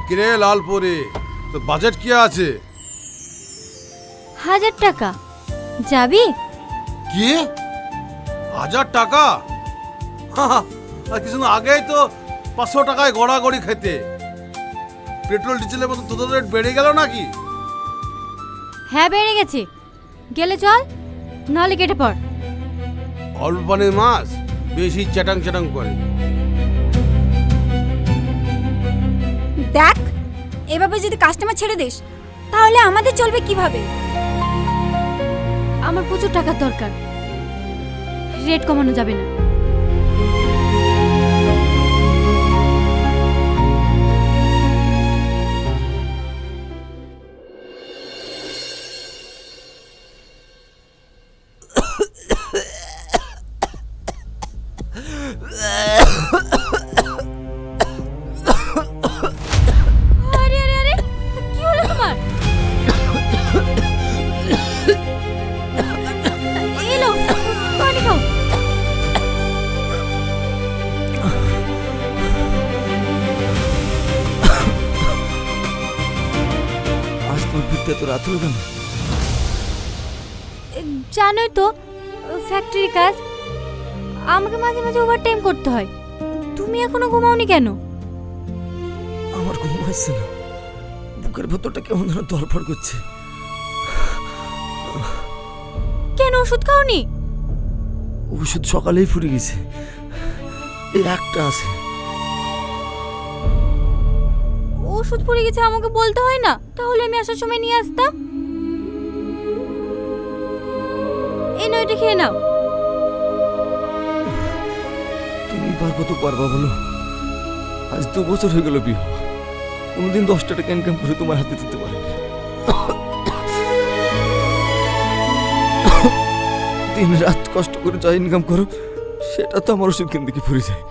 কিরে লালপুরি, তো বাজেট কি আছে? 1000 টাকা। যাবি? কি 1000 টাকা? আর কিছুদিন আগেই তো 500 টাকায় গড়াগড়ি খেতে। পেট্রোল ডিজেলের মতো তোদের রেট বেড়ে গেল নাকি? হ্যাঁ বেড়ে গেছে। গেলে চল, নাহলে কেটে পড়। অল্প পানির মাছ বেশি চ্যাটাং চ্যাটাং করে। দেখ, এভাবে যদি কাস্টমার ছেড়ে দিস তাহলে আমাদের চলবে কিভাবে? আমার প্রচুর টাকার দরকার, রেট কমানো যাবে না। আরে আরে আরে, কি হলো তোমার? এলো, পানি খাও। আজ তোর ফিরতে তো রাত হলো কেন? জানোই তো, ফ্যাক্টরি কাজ, আমাকে মাঝে মাঝে ওভারটাইম করতে হয়। তুমি এখনো ঘুমাওনি কেন? আমার ঘুম আসছে না, বুকের ভেতরটা কেমন যেন ধরফড় করছে। কেন ওষুধ খাওনি? ওষুধ সকালেই ফুরিয়ে গেছে, এই একটা আছে। ওষুধ পড়ে গেছে আমাকে বলতে হয় না? তাহলে আমি আসার সময় নিয়ে আসতাম। এই নয়, এটা খেয়ে নাও। তুমি পারবো তো পারবা বলো? আজ 2 বছর হয়ে গেল বিয়ে, কোনোদিন 10 টাকা ইনকাম করে তোমার হাতে দিতে পারে? দিন রাত কষ্ট করে যা ইনকাম করো সেটা তো আমার ওষুধ কিনতে কি ফুরে যায়।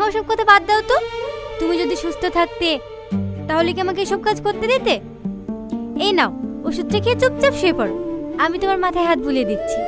ওসব কথা বাদ দাও তো। তুমি যদি সুস্থ থাকতে তাহলে কি আমাকে এসব কাজ করতে দিতে? এই নাও, ওষুধটা খেয়ে চুপচাপ শুয়ে পড়ো, আমি তোমার মাথায় হাত বুলিয়ে দিচ্ছি।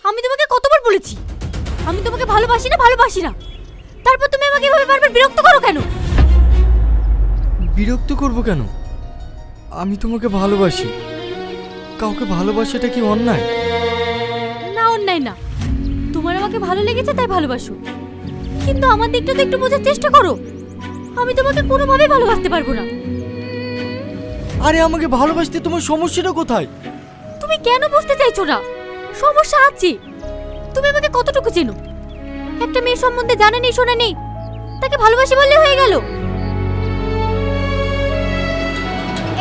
আমি তোমাকে কতবার বলেছি আমি তোমাকে ভালোবাসি না, ভালোবাসি না। তারপর তুমি আমাকে এভাবে বারবার বিরক্ত করো কেন? বিরক্ত করব কেন? আমি তোমাকে ভালোবাসি। কাউকে ভালোবাসাটা কি অন্যায়? না, অন্যায় না। তোমার আমাকে ভালো লেগেছে তাই ভালোবাসো, কিন্তু আমার দিকটা তো একটু বোঝার চেষ্টা করো। আমি তোমাকে কোনোভাবেই ভালোবাসতে পারবো না। আরে আমাকে ভালোবাসতে তোমার সমস্যাটা কোথায়? তুমি কেন বুঝতে চাইছো না? সমস্যা আছে। তুমি আমাকে কতটুকু চেনো? একটা মেয়ের সম্বন্ধে জানা নেই, শোনা নেই, তাকে ভালোবাসি বললে হয়ে গেল?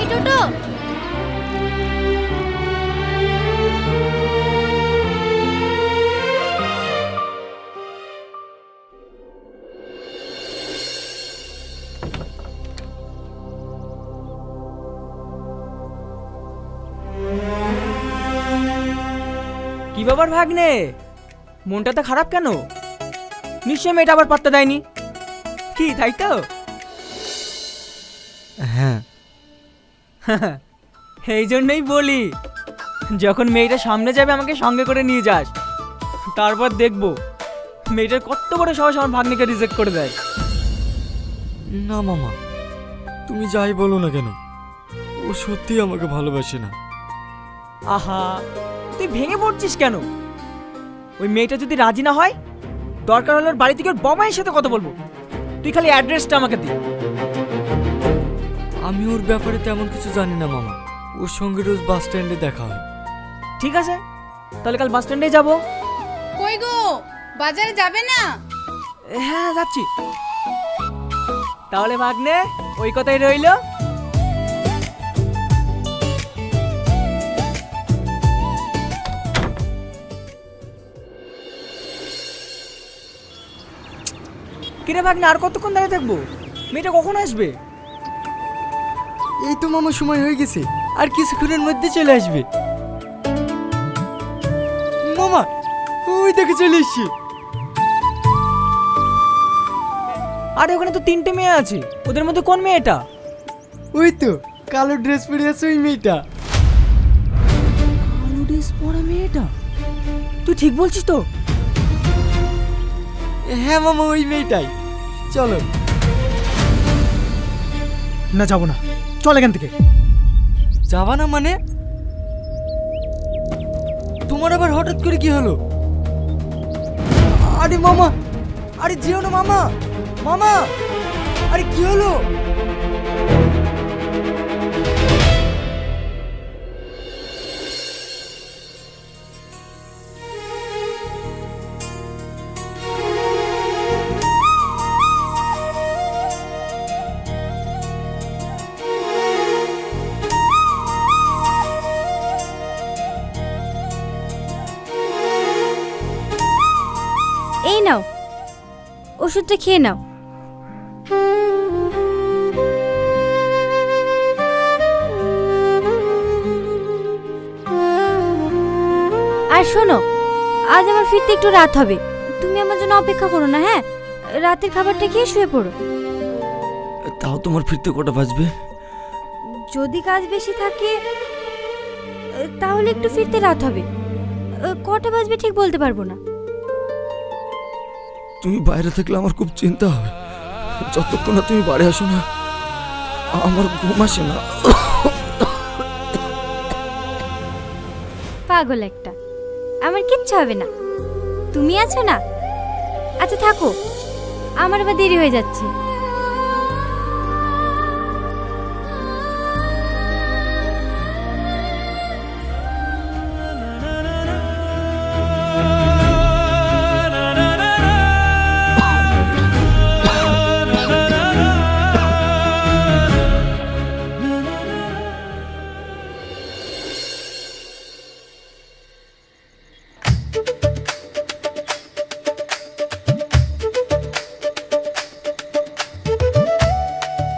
এই টোটো, কি ব্যাপার ভাগ্নে, মনটা তো খারাপ কেন? নিশ্চয় মেয়েটা আবার পাত্তা দেয়নি, কি তাই তো? হ্যাঁ, এই জন্যই বলি, যখন মেয়েটা সামনে যাবে আমাকে সঙ্গে করে নিয়ে যাস, তারপর দেখবো মেয়েটার কত বড় সাহস আমার ভাগ্নিকে রিজেক্ট করে দেয়। না মামা, তুমি যাই বলো না কেন, ও সত্যি আমাকে ভালোবাসে না। আহা, তুই ভেঙে পড়ছিস কেন? ওই মেয়েটা যদি রাজি না হয় দরকার হলে ওর বাড়ি থেকে ওর বাবাইয়ের সাথে কথা বলবো। তুই খালি অ্যাড্রেসটা আমাকে দে। আমি ওর ব্যাপারে তেমন কিছু জানি না মামা, ওর সঙ্গে রোজ বাস স্ট্যান্ডে দেখা হয়। ঠিক আছে, তাহলে কাল বাস স্ট্যান্ডে যাবো। কই গো, বাজারে যাবে না? হ্যাঁ যাচ্ছি। তাহলে ভাগ্নে ওই কথাই রইলো। কিরে ভাগ্নে, আর কতক্ষণ দাঁড়িয়ে থাকবো? মেয়েটা কখন আসবে? এই তো মামা সময় হয়ে গেছে, আর কিছুক্ষণের মধ্যে চলে আসবে। মামা ওই দেখে চলে এসছি। আরে ওখানে তো 3টে মেয়ে আছে, ওদের মধ্যে কোন মেয়েটা? ওই তো কালো ড্রেস পরে আছে ওই মেয়েটা। কালো ড্রেস পরা মেয়েটা? তুই ঠিক বলছিস তো? হ্যাঁ মামা ওই মেয়েটাই, চলো। না যাবো না, চল এখান থেকে। যাবা না মানে? তোমার আবার হঠাৎ করে কি হলো? আরে মামা, আরে যেও না মামা, মামা আরে কি হলো? এই নাও, ওষুধটা খেয়ে নাও। আর শোনো, আজ আমার ফিরতে একটু রাত হবে, তুমি আমার জন্য অপেক্ষা করো না। হ্যাঁ, রাতের খাবারটা খেয়ে শুয়ে পড়ো। তাও তোমার ফিরতে কটা বাজবে? যদি কাজ বেশি থাকে তাহলে একটু ফিরতে রাত হবে, কটা বাজবে ঠিক বলতে পারবো না। তুমি বাইরে থাকলে আমার খুব চিন্তা হয়, যতক্ষণ না তুমি বাড়ি আসো না আমার ঘুম আসে না। পাগল একটা, আমার কিচ্ছু হবে না, তুমি আছো না। আচ্ছা থাকো, আমার আবার দেরি হয়ে যাচ্ছে।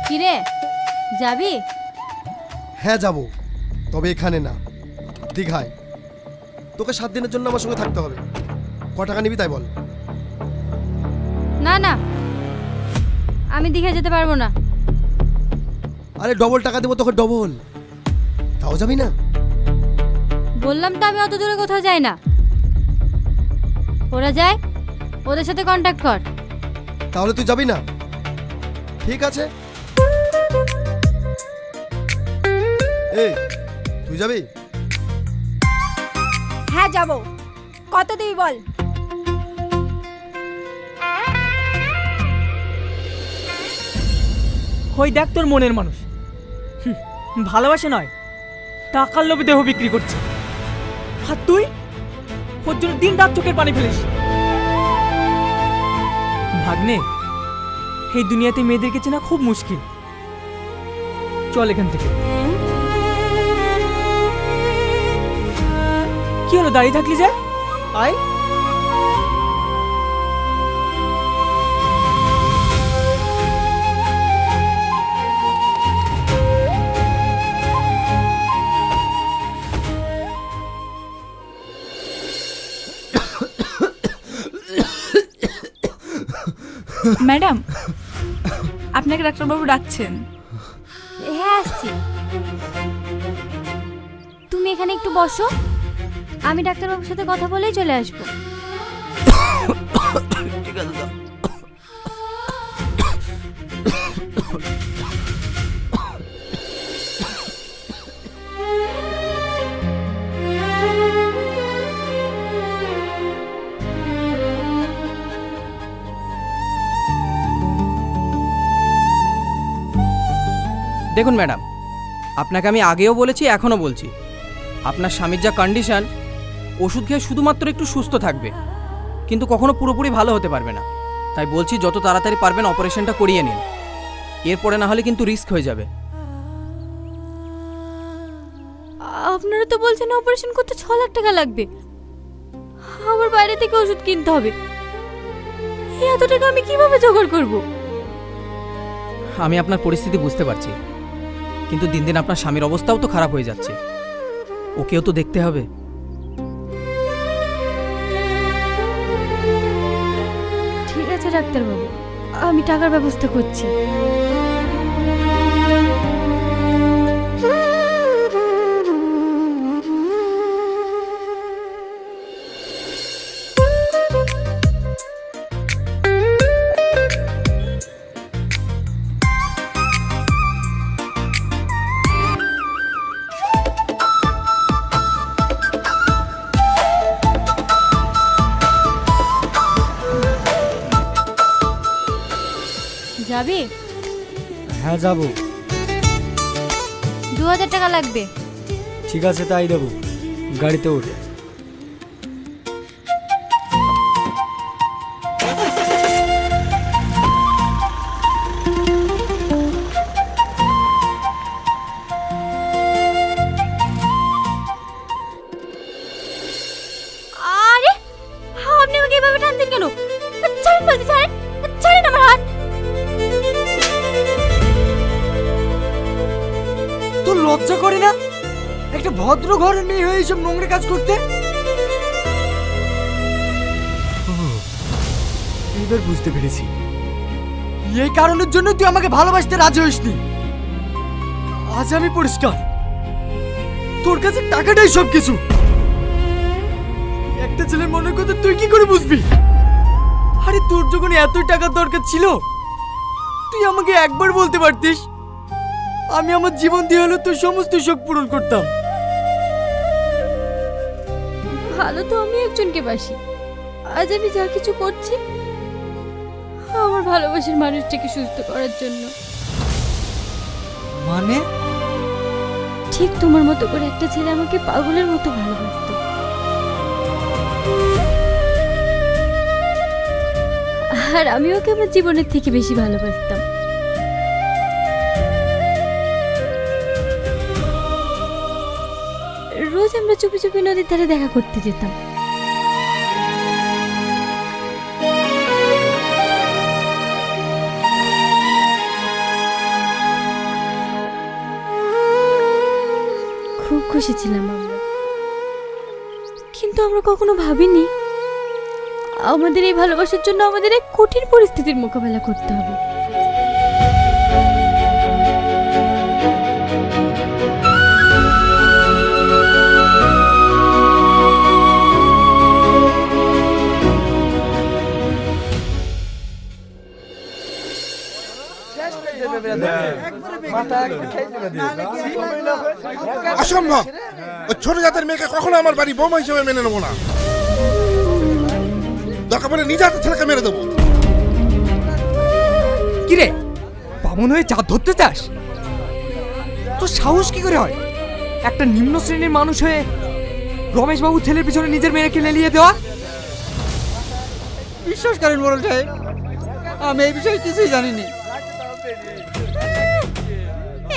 কিরে, যাবি? হ্যাঁ যাব, তবে এখানে না, দীঘায়। তোকে 7 দিনের জন্য আমার সঙ্গে থাকতে হবে। ক টাকা নিবি তাই বল। না না, আমি দীঘা যেতে পারবো না। আরে ডবল টাকা দেবো তোকে, ডবল। তাও যাবি না? বললাম তো আমি অত দূরে কোথাও যাই না। ওরা যায়, ওদের সাথে কন্ট্যাক্ট কর। তাহলে তুই যাবি না? ঠিক আছে। এই তুই যাবি? হ্যাঁ যাব। কত দিবি বল? ওই দেখ তোর মনের মানুষ, ভালোবাসে নয় টাকার লোভে দেহ বিক্রি করছে। আর তুই ওর জন্য দিন রাত চোখের পানি ফেলিস। ভাগ্নে, এই দুনিয়াতে মেয়েদেরকে চেনা খুব মুশকিল। চল এখান থেকে। কি হলো, দাঁড়িয়ে থাকলি যে? আয়। ম্যাডাম, আপনাকে ডাক্তারবাবু ডাকছেন। হ্যাঁ আসছি। তুমি এখানে একটু বসো, আমি ডাক্তারবাবুর সাথে কথা বলেই চলে আসবো। ঠিক আছে দাও। দেখুন ম্যাডাম, আপনাকে আমি আগেও বলেছি, এখনও বলছি, আপনার স্বামীর যা কন্ডিশন, ওষুধ খেয়ে শুধুমাত্র একটু সুস্থ থাকবে, কিন্তু কখনো পুরোপুরি ভালো হতে পারবে না। তাই বলছি যত তাড়াতাড়ি পারবেন অপারেশনটা করিয়ে নিন, এরপরে না হলে কিন্তু রিস্ক হয়ে যাবে। আপনারা তো বলছেন অপারেশন করতে 6 লাখ টাকা লাগবে, আমার বাইরে থেকে ওষুধ কিনতে হবে। এত টাকা আমি কিভাবে জোগাড় করব? আমি আপনার পরিস্থিতি বুঝতে পারছি, কিন্তু দিন দিন আপনার স্বামীর অবস্থাও তো খারাপ হয়ে যাচ্ছে, ওকেও তো দেখতে হবে। ঠিক আছে ডাক্তারবাবু, আমি টাকার ব্যবস্থা করছি। যাবি? হ্যাঁ যাব। 2000 টাকা লাগবে। ঠিক আছে তাই দেবো, গাড়িতে ওঠ। আরে আপনি আমাকে এভাবে টানছেন কেন? ছাড়েন বলছি, ছাড়েন, ছাড়েন আমার হাত। তোর লজ্জা করে না একটা ভদ্র ঘরে মেয়ে হয়ে এইসব নোংরা কাজ করতে? এবার বুঝতে পেরেছি এই কারণের জন্য তুই আমাকে ভালোবাসতে রাজি হইসনি। আজ আমি পরিষ্কার, তোর কাছে টাকাটাই সব কিছু। একটা ছেলের মনের কথা তুই কি করে বুঝবি? আরে তোর যখন এতই টাকার দরকার ছিল, তুই আমাকে একবার বলতে পারতিস, আমি আমার জীবন দিয়ে হলো তোর সমস্ত শখ পূরণ করতাম। ভালো তো আমি একজনকে বাসি, আজ আমি যা কিছু করছি আমার ভালোবাসার মানুষটাকে সুস্থ করার জন্য। মানে? ঠিক তোমার মতো করে একটা ছেলে আমাকে পাগলের মতো ভালোবাসতো, আর আমি ওকে আমার জীবনের থেকে বেশি ভালোবাসতাম। রোজ আমরা চুপি চুপি নদীর ধারে দেখা করতে যেতাম। খুব খুশি ছিলাম আমরা, কিন্তু আমরা কখনো ভাবিনি আমাদের এই ভালোবাসার জন্য আমাদের এক কঠিন পরিস্থিতির মোকাবেলা করতে হবে। অসম্ভব! ওই ছোট জাতের মেয়েকে কখনো আমার বাড়ি বৌমা হিসেবে মেনে নেবো না। দরকার পড়লে নিজে হাতে ছেলেকে মেরে দেবো। কিরে, বামুন হয়ে চাঁদ ধরতে চাস? তোর সাহস কি করে হয় একটা নিম্ন শ্রেণীর মানুষ হয়ে রমেশ বাবু ছেলের পিছনে নিজের মেয়েকে লেলিয়ে দেওয়া? বিশ্বাস করেন মোড়ল সাহেব, আমি এই বিষয়ে কিছুই জানিনি।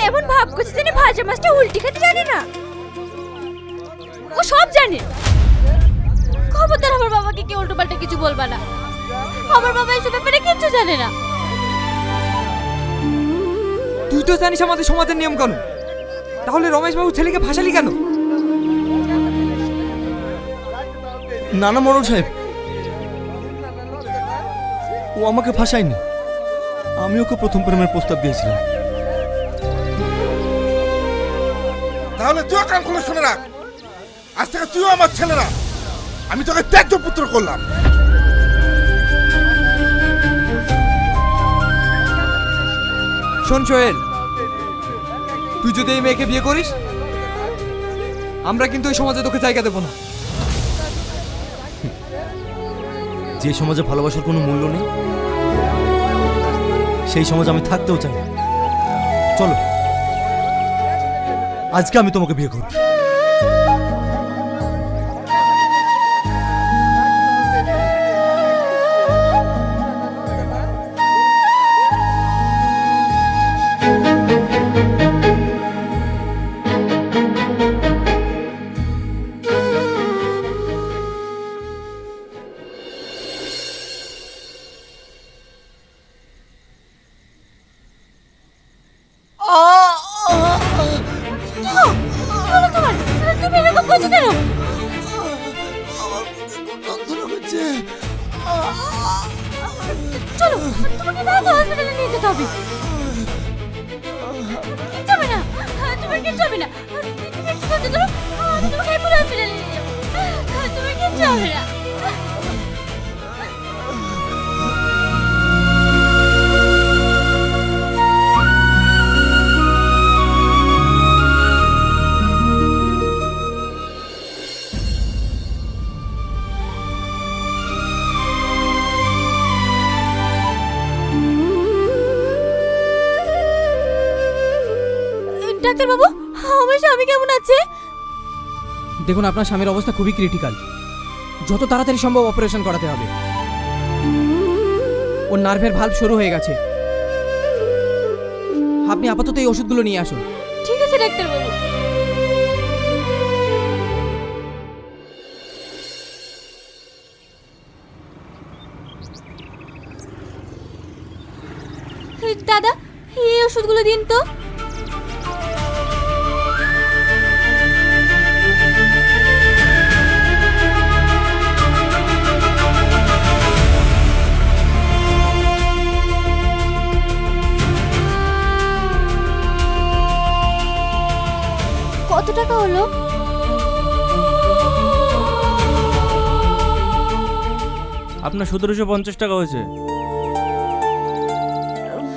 এমন ভাব করছে যেন ভাজা মাছটা উল্টি খেতে জানে না, ও সব জানে। খবরদার আমার বাবাকে কি উল্টো পাল্টা কিছু বলবা না, আমার বাবা এসব ব্যাপারে কিচ্ছু জানে না। তুই তো জানিস আমাদের সমাজের নিয়ম কানুন, তাহলে রমেশ বাবু ছেলেকে ফাঁসালি কেন? না না মোড়ল সাহেব, ও আমাকে ফাঁসায়নি, আমি ওকে প্রথম প্রেমের প্রস্তাব দিয়েছিলাম। তাহলে তুইও কান খুলে শুনে রাখ, আজ থেকে তুইও আমার ছেলেরা, আমি তোকে ত্যায্য পুত্র করলাম। শোন সোহেল, তুই যদি এই মেয়েকে বিয়ে করিস, আমরা কিন্তু এই সমাজে তোকে জায়গা দেবো না। যে সমাজে ভালোবাসার কোনো মূল্য নেই, সেই সমাজ আমি থাকতেও চাই না। চলো। আজকে আমি তোমাকে বিয়ে করব। তুমি এরকম করছো কেন? চলো, তোমাকে তাড়াতাড়ি হসপিটালে নিয়ে যেতে হবে। কিচ্ছু হবে না, তোমার কিচ্ছু হবে না। তুমি একটু ধৈর্য ধরো, আমি তোমাকে এক্ষুনি হসপিটালে নিয়ে যাবো। তোমার কিচ্ছু হবে না। ডাক্তারবাবু, আমার স্বামী কেমন আছে? দেখুন, আপনার স্বামীর অবস্থা খুবই ক্রিটিক্যাল। যত তাড়াতাড়ি সম্ভব অপারেশন করাতে হবে। ওর নার্ভের ভালভ শুরু হয়ে গেছে। আপনি আপাতত এই ওষুধগুলো নিয়ে আসুন। ঠিক আছে ডাক্তারবাবু। দাদা, এই ওষুধগুলো দিন তো। কত টাকা হলো? আপনার 1750 টাকা হয়েছে।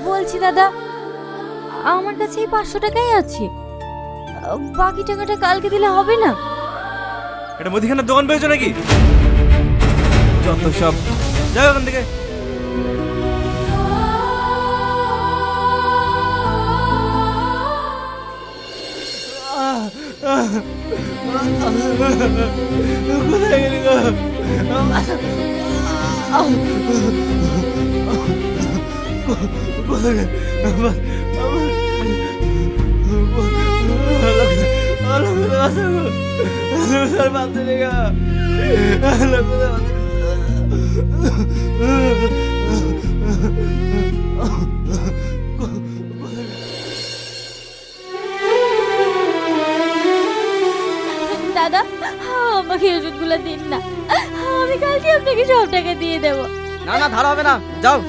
বলছি দাদা, আমার কাছে এই 500 টাকাই আছে। বাকি টাকাটা কালকে দিলে হবে না? এটা মুদিখানার দোকান পেয়েছো নাকি? যত সব, যাও ওখান থেকে। কোথায় গেলি গো? কোথায় গেলি? দাদা, আমাকে ওষুধগুলো দিন না, আমি কালকে আপনাকে সব টাকা দিয়ে দেবো। না না, ধার হবে না, যাও।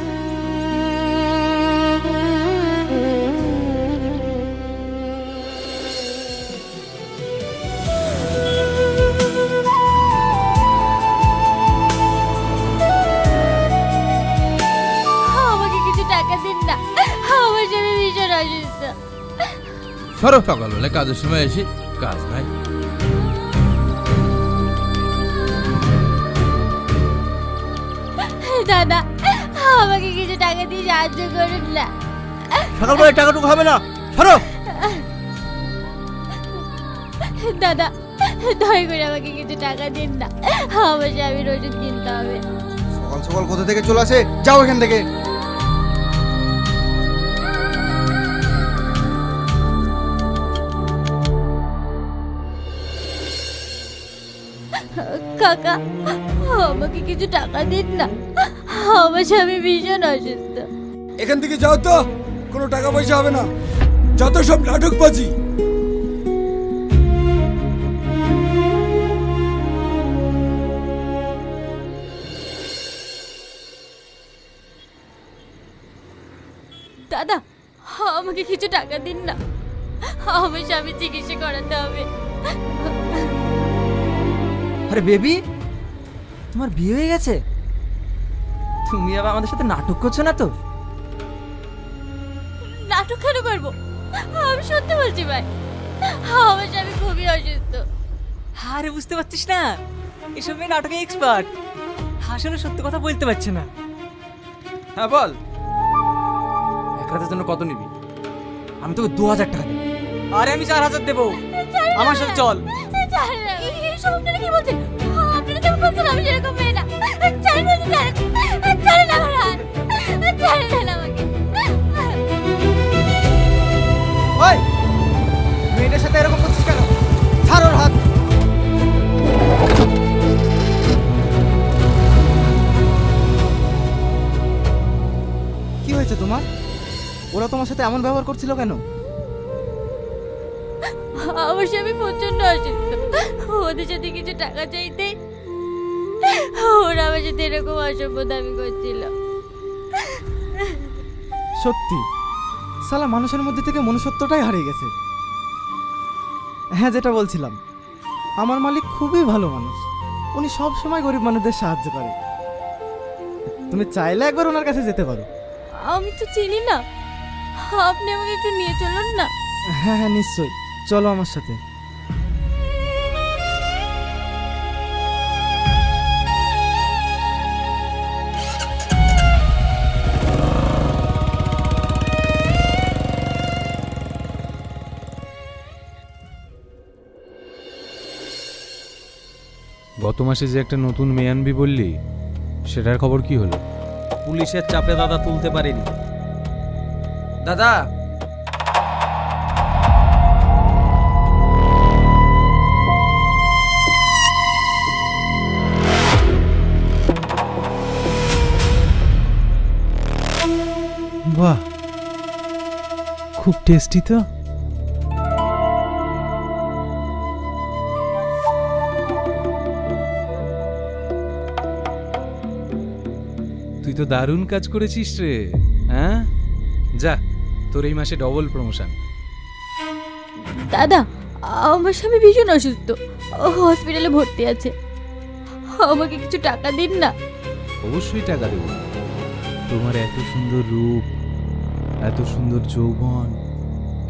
আমাকে কিছু টাকা দিন না, আমার স্বামী ভীষণ অসুস্থ। সরব সকালবেলা কাজের সময় এসে কাজ নাই। দাদা, আমাকে কিছু টাকা দিয়ে সাহায্য করুন না। সকালবেলা টাকাটুকু হবে না, সরো। দাদা, দয়া করে আমাকে কিছু টাকা দিন না, আমার স্বামীর ওষুধ কিনতে হবে। সকাল সকাল কোথা থেকে চলে আসে? যাও এখান থেকে। কাকা, আমাকে কিছু টাকা দিন না, আমার স্বামী ভীষণ অসুস্থ। এখান থেকে যাও তো, কোনো টাকা পয়সা হবে না, যত সব নাটকবাজি। দাদা, আমাকে কিছু টাকা দিন না, আমার স্বামী চিকিৎসা করাতে হবে। আরে বেবি, তোমার বিয়ে হয়ে গেছে? তুমি আবার আমাদের সাথে নাটক করছো না তো? নাটক কেন করবো? আমি সত্যি বলছি ভাই, আমার স্বামী খুবই অসুস্থ। আরে বুঝতে পারছিস না, এসব মেয়ে নাটকে এক্সপার্ট। আসলে সত্যি কথা বলতে পারছে না। হ্যাঁ বল, এক রাতের জন্য কত নিবি? আমি তোকে 2000 টাকা দেব। আরে আমি 4000 দেবো, আমার সাথে চল। ছাড়েন না, এইসব আপনারা কি বলছেন? আপনারা যেমন বলছেন আমি সেরকম মেয়ে না। ছাড়েন বলছি, ছাড়েন। ছাড়েন আমার হাত। ছাড়েন দেন আমাকে। ওই মেয়েটার সাথে এরকম করছিস কেন? ছাড় ওর হাত। কি হয়েছে তোমার? ওরা তোমার সাথে এমন ব্যবহার করছিল কেন? আমার স্বামী প্রচন্ড অসুস্থ, ওদের সাথে কিছু টাকা চাইতে ওরা আমার সাথে এরকম অসভ্য দাবি করছিল। সত্যি সালা মানুষের মধ্যে থেকে মনুষ্যত্বটাই হারিয়ে গেছে। হ্যাঁ, যেটা বলছিলাম, আমার মালিক খুবই ভালো মানুষ। উনি সব সময় গরিব মানুষদের সাহায্য করে। তুমি চাইলে একবার ওনার কাছে যেতে পারো। আমি তো চিনি না, আপনি আমাকে একটু নিয়ে চলুন না। হ্যাঁ হ্যাঁ, নিশ্চয়ই, চলো আমার সাথে। গত মাসে যে একটা নতুন মেয়ে আনবি বললি, সেটার খবর কি হলো? পুলিশের চাপে দাদা তুলতে পারেনি। দাদা, বাহ, খুব টেস্টি তো। তুই তো দারুণ কাজ করেছিস রে। হ্যাঁ, যা, তোর এই মাসে ডবল প্রমোশন। দাদা, আমার স্বামী ভীষণ অসুস্থ, ও হসপিটালে ভর্তি আছে, আমাকে কিছু টাকা দিন না। অবশ্যই টাকা দেবো। তোমার এত সুন্দর রূপ, এত সুন্দর যৌবন,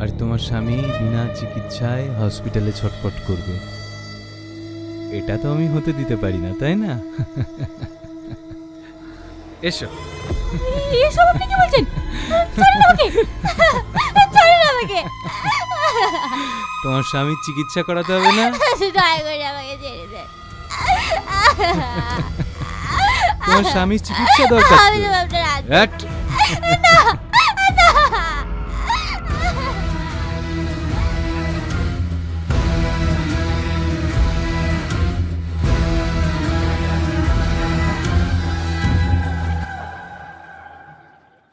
আর তোমার স্বামী বিনা চিকিৎসায় হসপিটালে ছটফট করবে, এটা তো আমি হতে দিতে পারি না, তাই না? এসো। এসব আপনি কি বলছেন? ছাড়েন আমাকে, ছাড়েন আমাকে। তোমার স্বামীর চিকিৎসা করাতে হবে না? দয়া করে আমাকে ছেড়ে দেন। তোমার স্বামীর চিকিৎসা দরকার আমি তো। তো আপনার হাত এক। না।